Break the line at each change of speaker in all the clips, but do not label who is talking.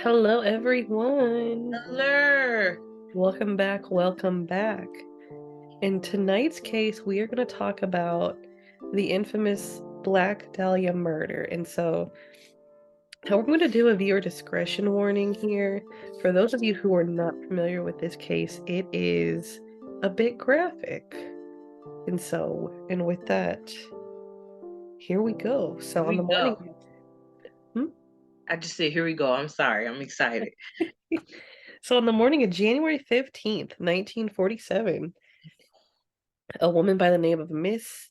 Hello, everyone.
Hello.
Welcome back. Welcome back. In tonight's case, we are going to talk about the infamous Black Dahlia murder. We're going to do a viewer discretion warning here. For those of you who are not familiar with this case, it is a bit graphic. And with that, here we go.
Here
So, on the
we go.
morning, hmm?
I just said, here we go. I'm sorry. I'm excited.
So, on the morning of January 15th, 1947, a woman by the name of Miss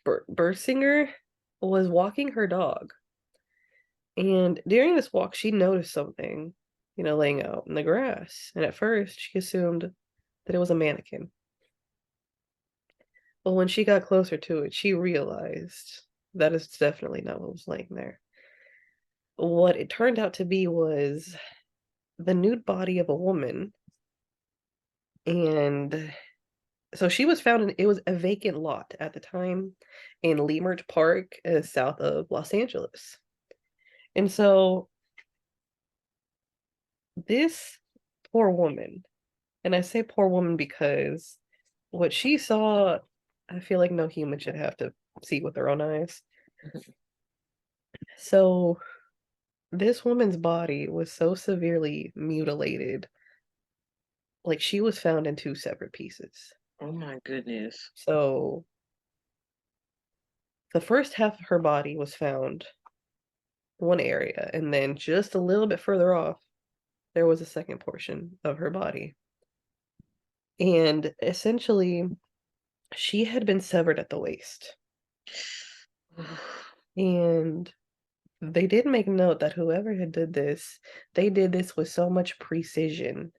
Bersinger was walking her dog. And during this walk, she noticed something, laying out in the grass. And at first, she assumed that it was a mannequin. But when she got closer to it, she realized that is definitely not what was laying there. What it turned out to be was the nude body of a woman. And so she was found it was a vacant lot at the time in Leimert Park, south of Los Angeles. And so this poor woman, and I say poor woman because what she saw, I feel like no human should have to see with their own eyes. So this woman's body was so severely mutilated, like she was found in two separate pieces.
Oh my goodness.
So the first half of her body was found one area, and then just a little bit further off, there was a second portion of her body. And essentially, she had been severed at the waist. And they did make note that whoever had did this, they did this with so much precision.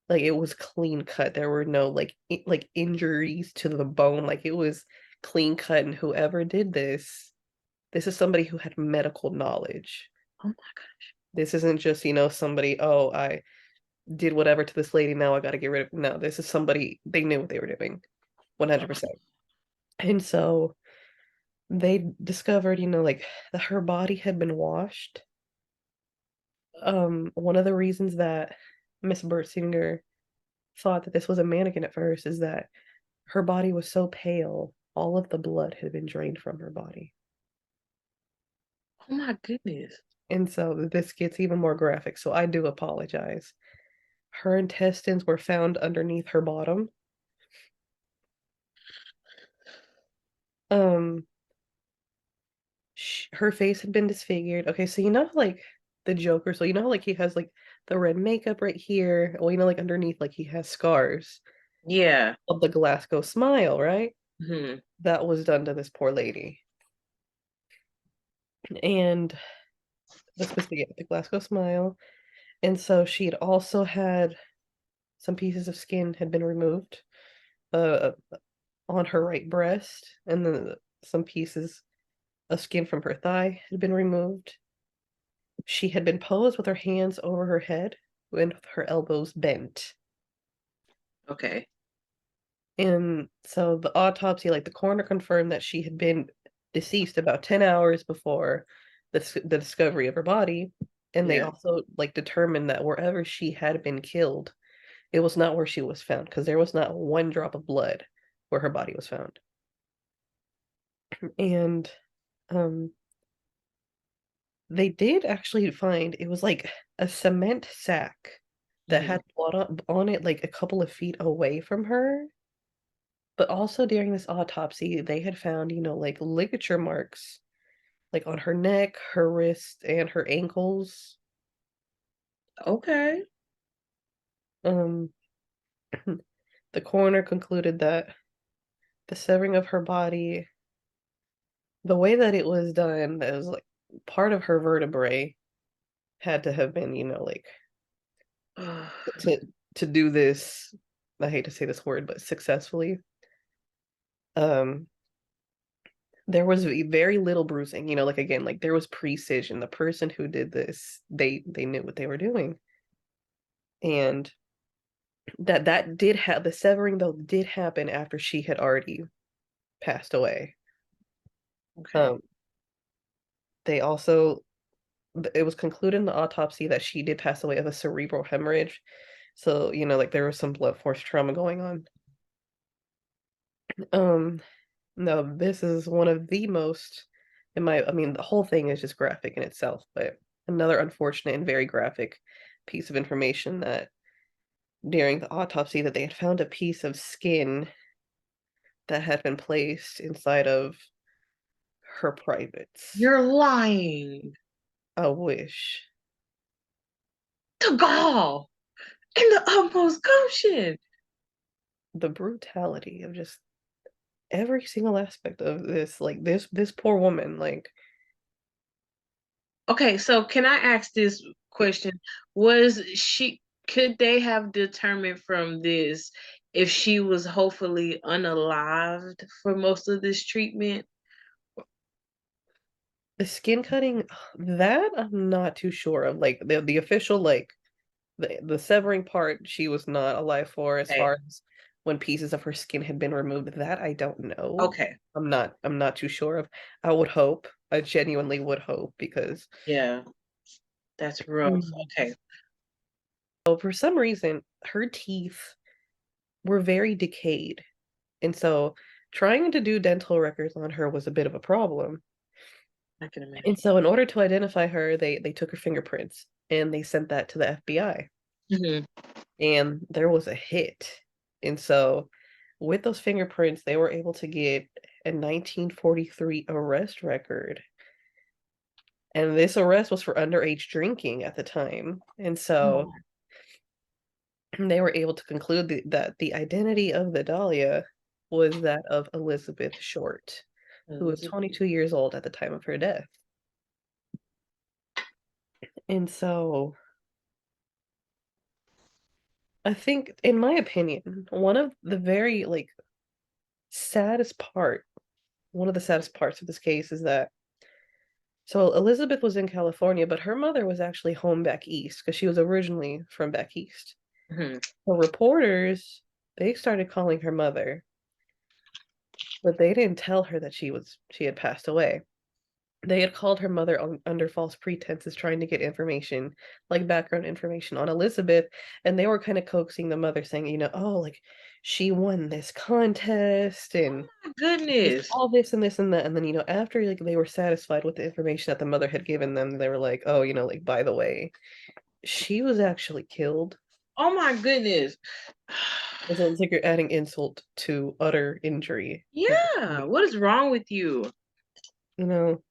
Like it was clean cut. There were no like injuries to the bone. Like it was clean cut. And whoever did this is somebody who had medical knowledge.
Oh my gosh.
This isn't just, somebody, oh, I did whatever to this lady, now I gotta get rid of. No, this is somebody, they knew what they were doing. 100%. And so they discovered, like that her body had been washed. One of the reasons that Miss Bertsinger thought that this was a mannequin at first is that her body was so pale, all of the blood had been drained from her body.
Oh my goodness.
And so this gets even more graphic, so I do apologize. Her intestines were found underneath her bottom. Um, her face had been disfigured. Okay, so like the Joker, so like he has like the red makeup right here. Well, like underneath, like he has scars
Yeah.
of the Glasgow smile, right?
Hmm.
That was done to this poor lady. And the Glasgow smile. And so she had also had some pieces of skin had been removed uh on her right breast, and then some pieces of skin from her thigh had been removed. She had been posed with her hands over her head and with her elbows bent.
Okay.
And so the autopsy, like the coroner confirmed that she had been deceased about 10 hours before the discovery of her body. And they
Yeah.
also like determined that wherever she had been killed, it was not where she was found because there was not one drop of blood where her body was found. And um they did actually find it was like a cement sack that
Hmm.
had blood on it like a couple of feet away from her. But also during this autopsy, they had found, like ligature marks like on her neck, her wrist, and her ankles.
Okay.
Um, the coroner concluded that the severing of her body, the way that it was done, that was like part of her vertebrae had to have been, like to to do this. I hate to say this word, but successfully. Um, there was very little bruising. Like again, like there was precision. The person who did this, they knew what they were doing, and that did have the severing though did happen after she had already passed away.
Okay.
Um, they also it was concluded in the autopsy that she did pass away of a cerebral hemorrhage. So, like there was some blood force trauma going on. Um, no, this is one of the most, I mean, the whole thing is just graphic in itself, but another unfortunate and very graphic piece of information that during the autopsy that they had found a piece of skin that had been placed inside of her privates.
You're lying.
I wish.
To gall in the utmost gumption.
The brutality of just every single aspect of this, like this poor woman, like
Okay, so can I ask this question? Could they have determined from this if she was hopefully unalived for most of this treatment?
the skin cutting, that I'm not too sure of. Like the official, like the severing part, she was not alive for. As
Okay,
far as when pieces of her skin had been removed, that I don't know.
okay,
I'm not too sure of. I would hope. I genuinely would hope because
yeah, that's rough.
Mm.
Okay.
So for some reason her teeth were very decayed. And so trying to do dental records on her was a bit of a problem.
I can imagine.
And so in order to identify her, they took her fingerprints and they sent that to the FBI.
Hmm.
And there was a hit. And so with those fingerprints, they were able to get a 1943 arrest record. And this arrest was for underage drinking at the time. And so they were able to conclude that the identity of the Dahlia was that of Elizabeth Short, who was 22 years old at the time of her death. And so I think, in my opinion, saddest part, one of the saddest parts of this case is that so Elizabeth was in California, but her mother was actually home back east because she was originally from back east.
Hmm.
So reporters, they started calling her mother, but they didn't tell her that she had passed away. They had called her mother under false pretenses, trying to get information, like background information on Elizabeth, and they were kind of coaxing the mother, saying, oh, like she won this contest and
My
just
goodness.
all this and this and that. And then, after like they were satisfied with the information that the mother had given them, they were like, oh, like by the way, she was actually killed.
Oh my goodness.
And so it's like you're adding insult to utter injury at this
Yeah,
point,
what is wrong with you?
you know.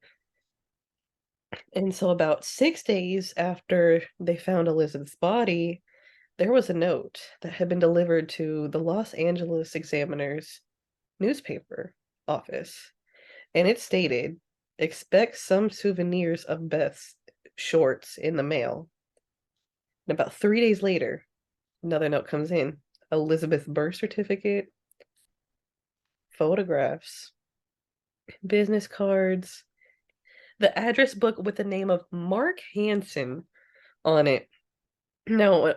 And so about 6 days after they found Elizabeth's body, there was a note that had been delivered to the Los Angeles Examiner's newspaper office, and it stated, "Expect some souvenirs of Beth's shorts in the mail." And about 3 days later, another note comes in. Elizabeth's birth certificate, photographs, business cards, the address book with the name of Mark Hansen on it. Now,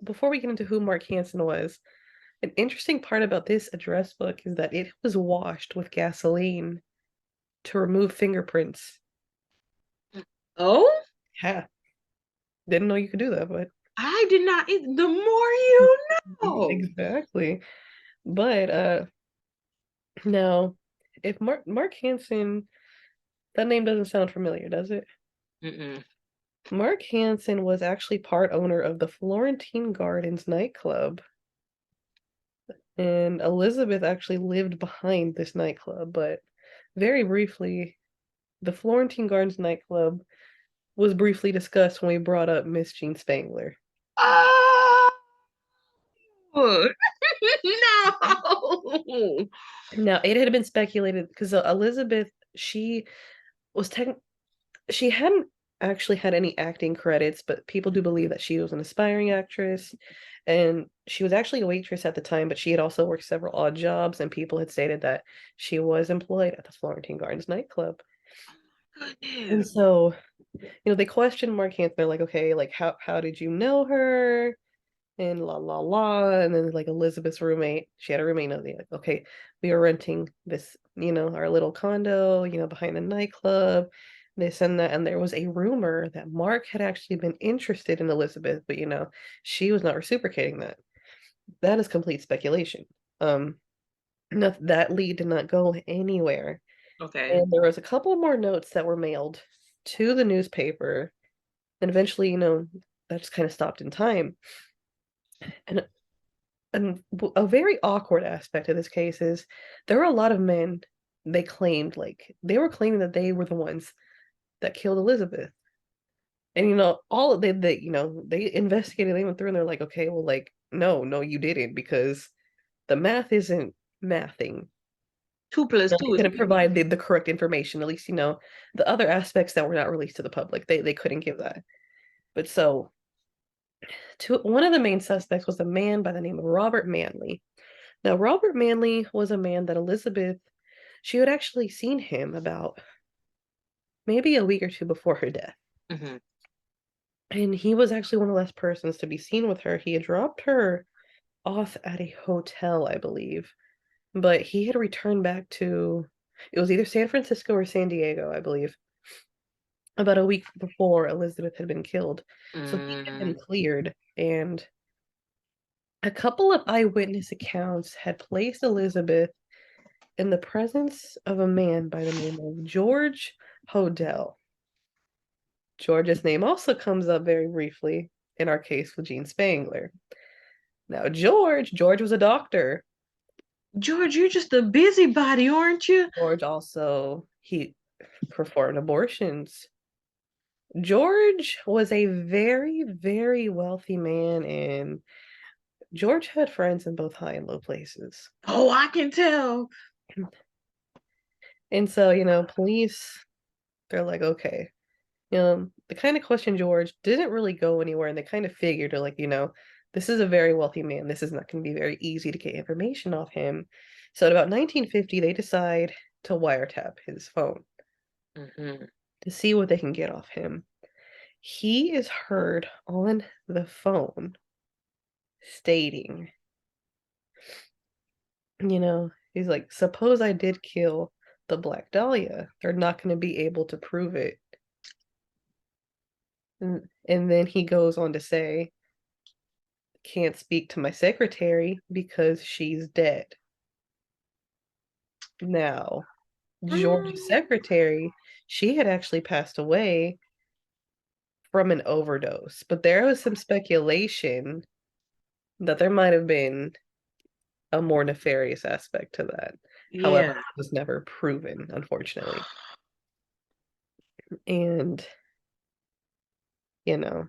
before we get into who Mark Hansen was, an interesting part about this address book is that it was washed with gasoline to remove fingerprints.
Oh,
Yeah, didn't know you could do that, but
I did not. The more you know.
exactly. But now, if Mark Hansen, that name doesn't sound familiar, does it?
Mm-mm.
Mark Hansen was actually part owner of the Florentine Gardens nightclub, and Elizabeth actually lived behind this nightclub, but very briefly, the Florentine Gardens nightclub was briefly discussed when we brought up Miss Jean Spangler.
Oh, no.
Now, it had been speculated because Elizabeth, was tech she hadn't actually had any acting credits, but people do believe that she was an aspiring actress, and she was actually a waitress at the time, but she had also worked several odd jobs, and people had stated that she was employed at the Florentine Gardens nightclub. And
Goodness.
so, they questioned Mark Hansen. They're like, okay, like how did you know her? And la la la. And then like Elizabeth's roommate, she had a roommate, and they're like, okay, we were renting this, our little condo, behind the nightclub. This and that, and there was a rumor that Mark had actually been interested in Elizabeth, but she was not reciprocating that. That is complete speculation. Um, no, that lead did not go anywhere.
Okay.
And there was a couple more notes that were mailed to the newspaper, and eventually, that just kind of stopped in time. And a very awkward aspect of this case is there were a lot of men they claimed like they were claiming that they were the ones that killed Elizabeth. And all they investigated, they went through and they're like, okay, well, like, no, no, you didn't, because the math isn't mathing.
Two plus
No,
two
they
is
couldn't provide the correct information. At least, the other aspects that were not released to the public. They couldn't give that. But so one of the main suspects was a man by the name of Robert Manley. Now, Robert Manley was a man that Elizabeth, she had actually seen him about maybe a week or two before her death.
hmm
And he was actually one of the last persons to be seen with her. He had dropped her off at a hotel, I believe, but he had returned back to, it was either San Francisco or San Diego, I believe, about a week before Elizabeth had been killed. So he had been
mm
cleared, and a couple of eyewitness accounts had placed Elizabeth in the presence of a man by the name of George Hodel. George's name also comes up very briefly in our case with Gene Spangler. Now, George was a doctor.
George, you're just a busybody, aren't you?
George also he performed abortions. George was a very, very wealthy man, and George had friends in both high and low places.
Oh, I can tell.
And so, police, they're like, okay, the kind of question George didn't really go anywhere, and they kind of figured, they're like, this is a very wealthy man. This is not going to be very easy to get information off him. So at about 1950, they decide to wiretap his phone
hmm
to see what they can get off him. He is heard on the phone stating, he's like, suppose I did kill the Black Dahlia. They're not going to be able to prove it. And then he goes on to say, can't speak to my secretary because she's dead. Now, George's secretary, she had actually passed away from an overdose, but there was some speculation that there might have been a more nefarious aspect to that. However,
Yeah.
it was never proven, unfortunately. And, you know,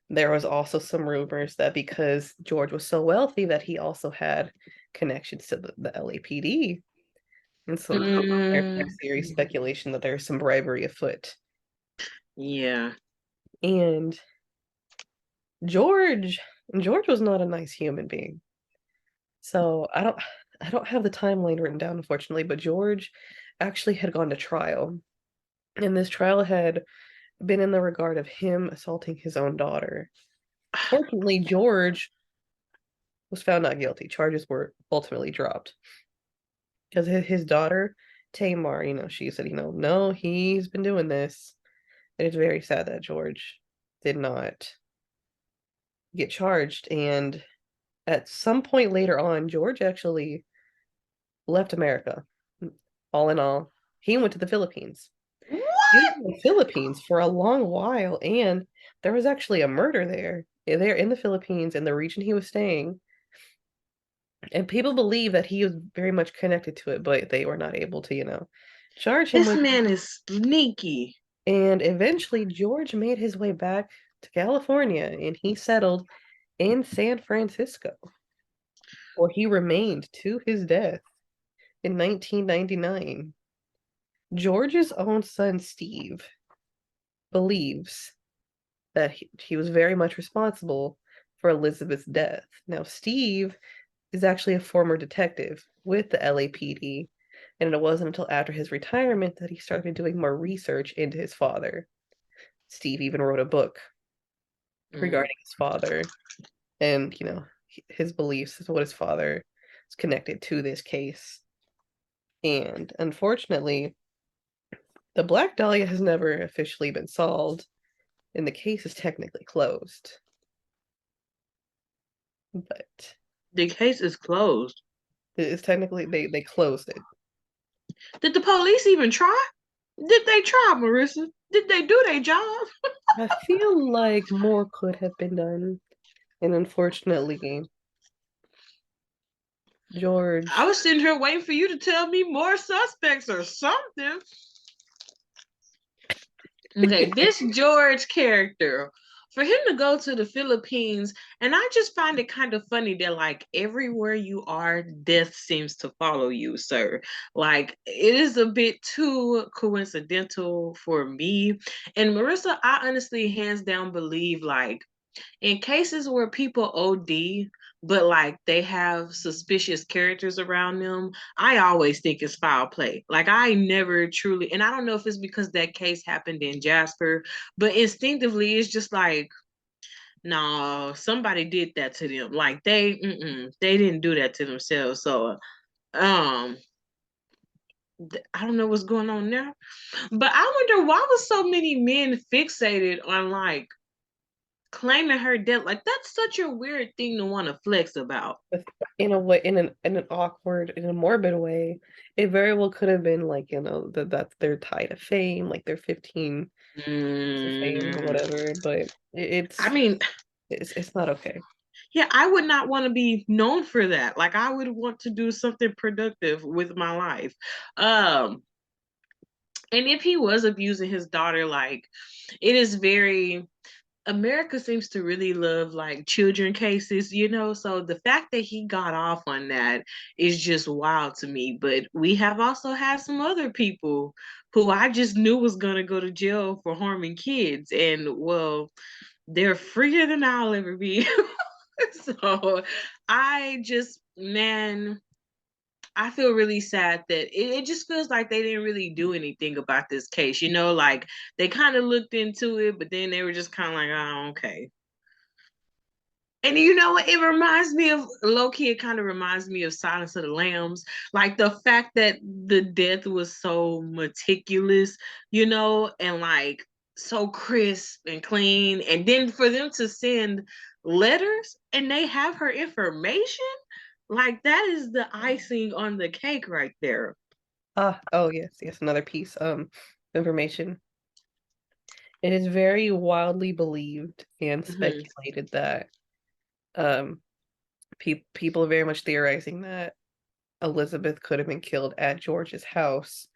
there was also some rumors that because George was so wealthy that he also had connections to the LAPD. And so there's like
mm
serious speculation that there's some bribery afoot.
Yeah.
And George, George was not a nice human being. So I don't have the timeline written down, unfortunately, but George actually had gone to trial. And this trial had been in the regard of him assaulting his own daughter. Fortunately, George was found not guilty. Charges were ultimately dropped. Because his daughter, Tamar, she said, no, he's been doing this. And it's very sad that George did not get charged. And at some point later on, George actually left America. All in all, he went to the Philippines. He was
What?
in the Philippines for a long while, and there was actually a murder there in the Philippines in the region he was staying. And people believe that he was very much connected to it, but they were not able to, charge him
This
with it.
man is sneaky.
And eventually, George made his way back to California, and he settled in San Francisco, where he remained to his death in 1999. George's own son, Steve, believes that he was very much responsible for Elizabeth's death. Now, Steve is actually a former detective with the LAPD, and it wasn't until after his retirement that he started doing more research into his father. Steve even wrote a book
Mm.
regarding his father and, his beliefs as to what his father is connected to this case. And unfortunately, The Black Dahlia has never officially been solved, and the case is technically closed. But
The case is closed.
it's technically they closed it.
Did the police even try? Did they try, Marissa? Did they do their job?
I feel like more could have been done, and unfortunately,
I
George.
was sitting here waiting for you to tell me more suspects or something. Okay, this George character, for him to go to the Philippines, and I just find it kind of funny that like everywhere you are, death seems to follow you, sir. Like it is a bit too coincidental for me. And Marissa, I honestly hands down believe like in cases where people OD, but like they have suspicious characters around them, I always think it's foul play. Like I never truly, and I don't know if it's because that case happened in Jasper, but instinctively it's just like, no, somebody did that to them. Like they didn't do that to themselves. So, um, I don't know what's going on there, but I wonder why was so many men fixated on like claiming her death. Like that's such a weird thing to want to flex about.
In a way, in an awkward, in a morbid way, it very well could have been like, that they're tied to fame, like they're 15 to fame or
Mm,
whatever, but
I mean,
it's not okay.
yeah, I would not want to be known for that. Like I would want to do something productive with my life. Um, and if he was abusing his daughter, like it is very America seems to really love like children cases, you know. So the fact that he got off on that is just wild to me. But we have also had some other people who I just knew was gonna go to jail for harming kids, and well, they're freer than I'll ever be. So I just, man, I feel really sad that it just feels like they didn't really do anything about this case. You know, like they kind of looked into it, but then they were just kind of like, oh, okay. And you know what? It reminds me of low key. It kind of reminds me of Silence of the Lambs. Like the fact that the death was so meticulous, you know, and like so crisp and clean. And then for them to send letters and they have her information, like that is the icing on the cake right there.
Oh yes, yes, another piece information. It is very wildly believed and
Mhm.
speculated that um people are very much theorizing that Elizabeth could have been killed at George's house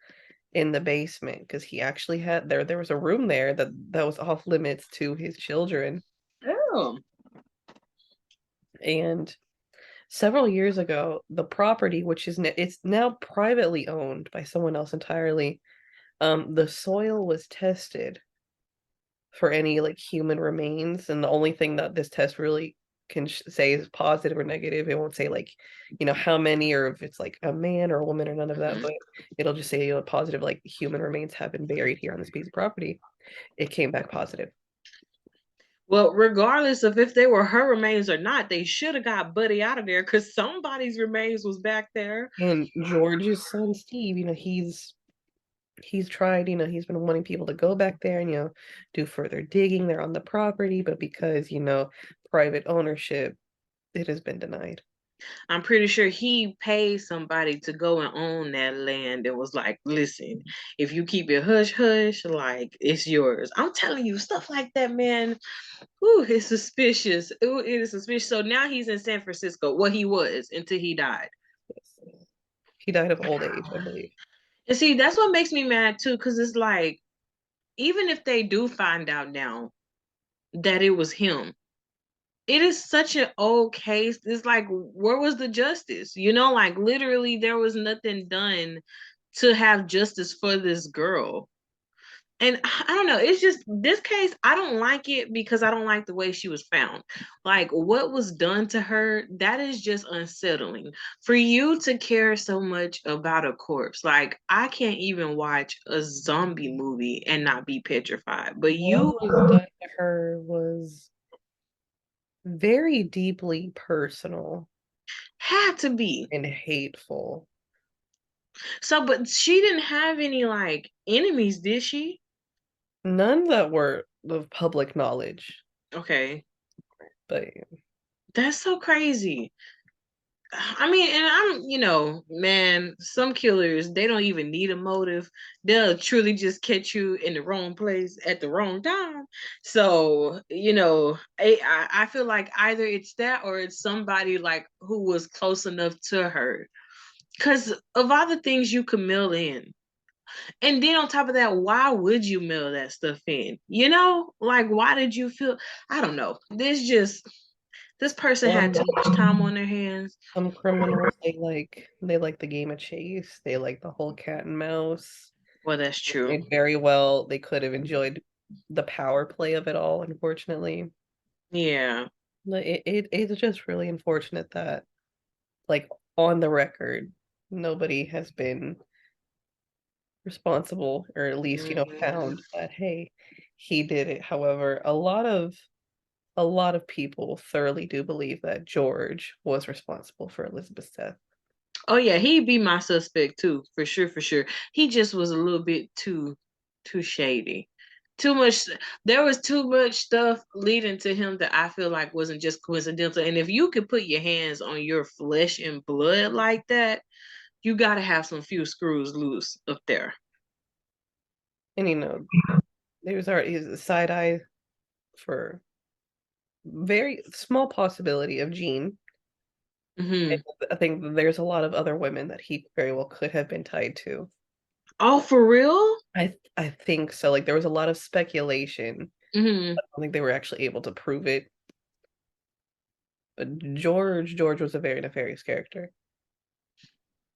in the basement because he actually had there was a room there that was off limits to his children.
Oh.
And several years ago, the property, which it's now privately owned by someone else entirely, the soil was tested for any like human remains, and the only thing that this test really can say is positive or negative. It won't say like, how many or if it's like a man or a woman or none of that,
Mhm.
but it'll just say, positive, like human remains have been buried here on this piece of property. It came back positive.
Well, regardless of if they were her remains or not, they should have got Buddy out of there because somebody's remains was back there.
And George's son Steve, he's tried, he's been wanting people to go back there and, do further digging there on the property, but because, private ownership, it has been denied.
I'm pretty sure he paid somebody to go and own that land and was like, listen, if you keep it hush hush, like it's yours. I'm telling you, stuff like that, man. Ooh, it's suspicious. Ooh, it is suspicious. So now he's in San Francisco. Well, he was until he died.
Yes. He died of old age, I believe.
And see, that's what makes me mad too, because it's like, even if they do find out now that it was him, it is such an old case. It's like, where was the justice? You know, like literally, there was nothing done to have justice for this girl. And I don't know, it's just this case, I don't like it because I don't like the way she was found. Like what was done to her, that is just unsettling. For you to care so much about a corpse, like I can't even watch a zombie movie and not be petrified. But
What
you
was done to her was very deeply personal
had to be.
and hateful.
So, but she didn't have any like enemies, did she?
None that were of public knowledge,
Okay.
but
That's so crazy. I mean, and man, some killers, they don't even need a motive. They'll truly just catch you in the wrong place at the wrong time. So, I feel like either it's that or it's somebody like who was close enough to her. Because of all the things you could mail in. And then on top of that, why would you mail that stuff in? Like, why did you feel? I don't know. This person had too
some
much time on their hands.
some criminals they like the game of chase. They like the whole cat and mouse.
Well, that's true.
They could have enjoyed the power play of it all, unfortunately.
Yeah.
It's just really unfortunate that, like, on the record, nobody has been responsible, or at least,
Mm.
found that, hey, he did it. However, a lot of people thoroughly do believe that George was responsible for Elizabeth's death.
Oh yeah, he'd be my suspect too, for sure, for sure. He just was a little bit too shady. Too much There was too much stuff leading to him that I feel like wasn't just coincidental. And if you could put your hands on your flesh and blood like that, you gotta have some few screws loose up there.
And there's already a side eye for very small possibility of Jean. And
Hmm.
I think there's a lot of other women that he very well could have been tied to.
Oh, for real?
I think so. Like, there was a lot of speculation.
Hmm.
I don't think they were actually able to prove it. But George was a very nefarious character.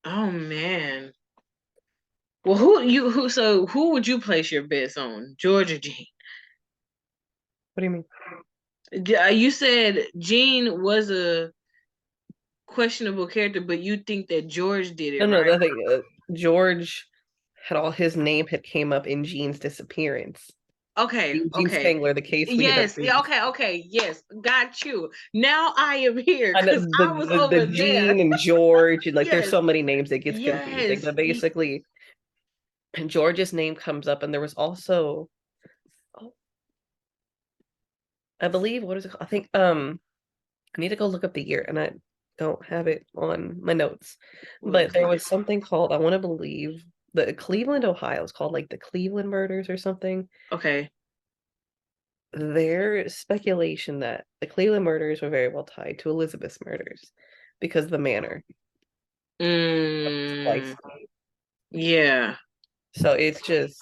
Oh man. Well, who would you place your bets on? George or Jean?
What do you mean?
You said Jean was a questionable character, but you think that George did it,
No, no,
right?
the thing, George had all his name had came up in Jean's disappearance.
Okay,
Gene
okay.
Spangler, the case we had
Yes, yeah,
previously.
okay, okay, yes, got you. Now I am here
And
because I was
the
over there.
Gene and George, and like, there's
Yes,
so many names it gets confusing.
yes.
But basically, George's name comes up, and there was also, oh, I believe, what is it called? I think I need to go look up the year, and I don't have it on my notes.
Look,
But there was something called, I want to believe, the Cleveland, Ohio. It's called like the Cleveland murders or something.
okay.
There's speculation that the Cleveland murders were very well tied to Elizabeth's murders because of the manner of the
Mm,
slice.
yeah.
So it's just,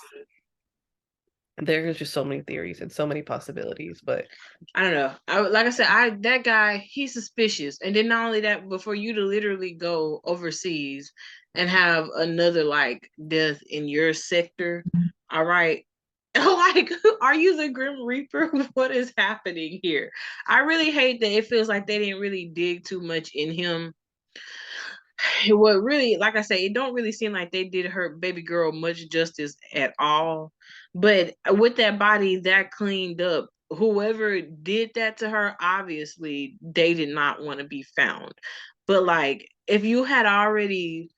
there's just so many theories and so many possibilities. But
I don't know. Like I said, that guy, he's suspicious. And then not only that, but for you to literally go overseas and have another like death in your sector, all right. Like, are you the Grim Reaper? What is happening here? I really hate that it feels like they didn't really dig too much in him. What really, like I say, it don't really seem like they did her baby girl much justice at all. But with that body that cleaned up, whoever did that to her, obviously they did not want to be found. But like, if you had already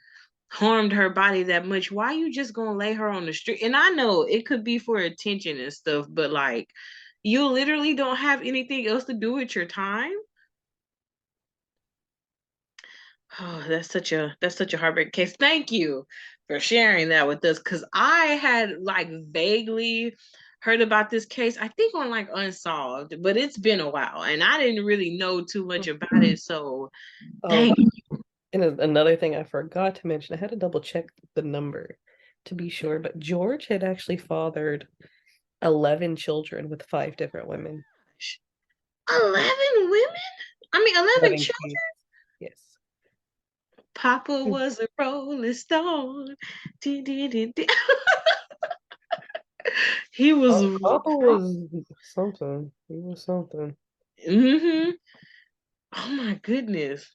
harmed her body that much, why you just gonna lay her on the street? And I know it could be for attention and stuff, but like, you literally don't have anything else to do with your time. Oh, that's such a heartbreak case. Thank you for sharing that with us because I had like vaguely heard about this case, I think on like Unsolved, but it's been a while and I didn't really know too much about it. So
oh,
thank you.
and another thing I forgot to mention, I had to double check the number to be sure, but George had actually fathered 11 children with five different women.
11 women? I mean, 11
11
children?
kids. Yes.
Papa was a rolling stone. Dee, dee, dee, dee. He was.
Papa was something. He was something.
Mm-hmm. Oh my goodness.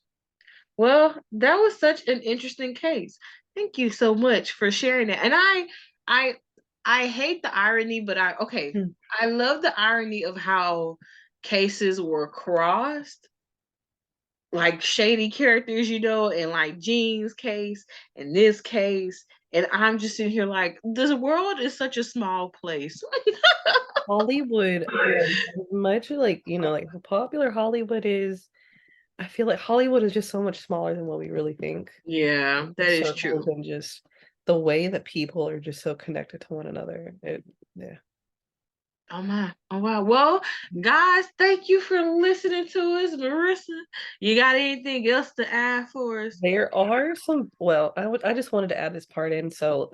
Well, that was such an interesting case. Thank you so much for sharing that. And I I hate the irony, but
Hmm.
I love the irony of how cases were crossed like shady characters, you know, in like Jean's case, in this case. And I'm just sitting here like, this world is such a small place.
Hollywood, as much like, like how popular Hollywood is, I feel like Hollywood is just so much smaller than what we really think.
Yeah,
The
that is
circles
true.
and just the way that people are just so connected to one another. Yeah.
Oh my. Oh wow. Well, guys, thank you for listening to us. Marissa, you got anything else to add for us?
There are some, well, I just wanted to add this part in. So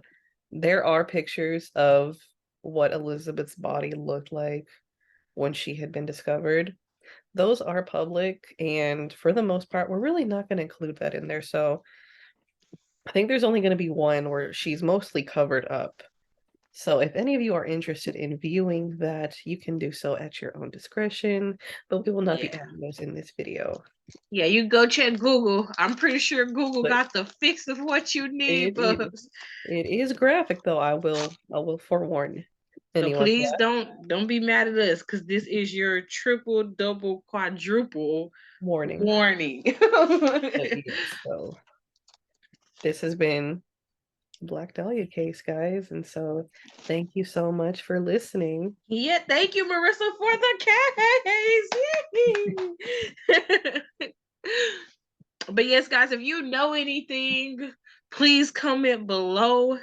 there are pictures of what Elizabeth's body looked like when she had been discovered. Those are public, and for the most part, we're really not going to include that in there. So I think there's only going to be one where she's mostly covered up. So if any of you are interested in viewing that, you can do so at your own discretion, but we will not be
Yeah.
adding those in this video.
Yeah, you go check Google. I'm pretty sure Google
But
got the fix of what you need,
it is
Bubs.
it is graphic though. I will forewarn
So
anyone for
please
that.
don't be mad at us because this is your triple, double, quadruple
Warning.
warning.
But yes, so this has been Black Dahlia case, guys, and so thank you so much for listening.
Yeah, thank you, Marissa, for the case. But yes, guys, if you know anything, please comment below.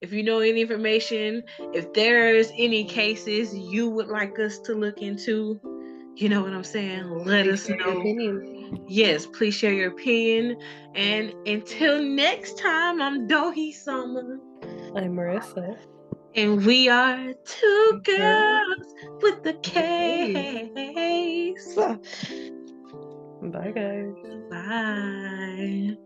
If you know any information, if there's any cases you would like us to look into, you know what I'm saying? Let
Please
us
share your
know.
opinion.
Yes, please share your opinion. And until next time, I'm Dohi Summer.
I'm Marissa.
And we are two
Girl,
girls with the
hey.
case.
Bye, guys.
Bye.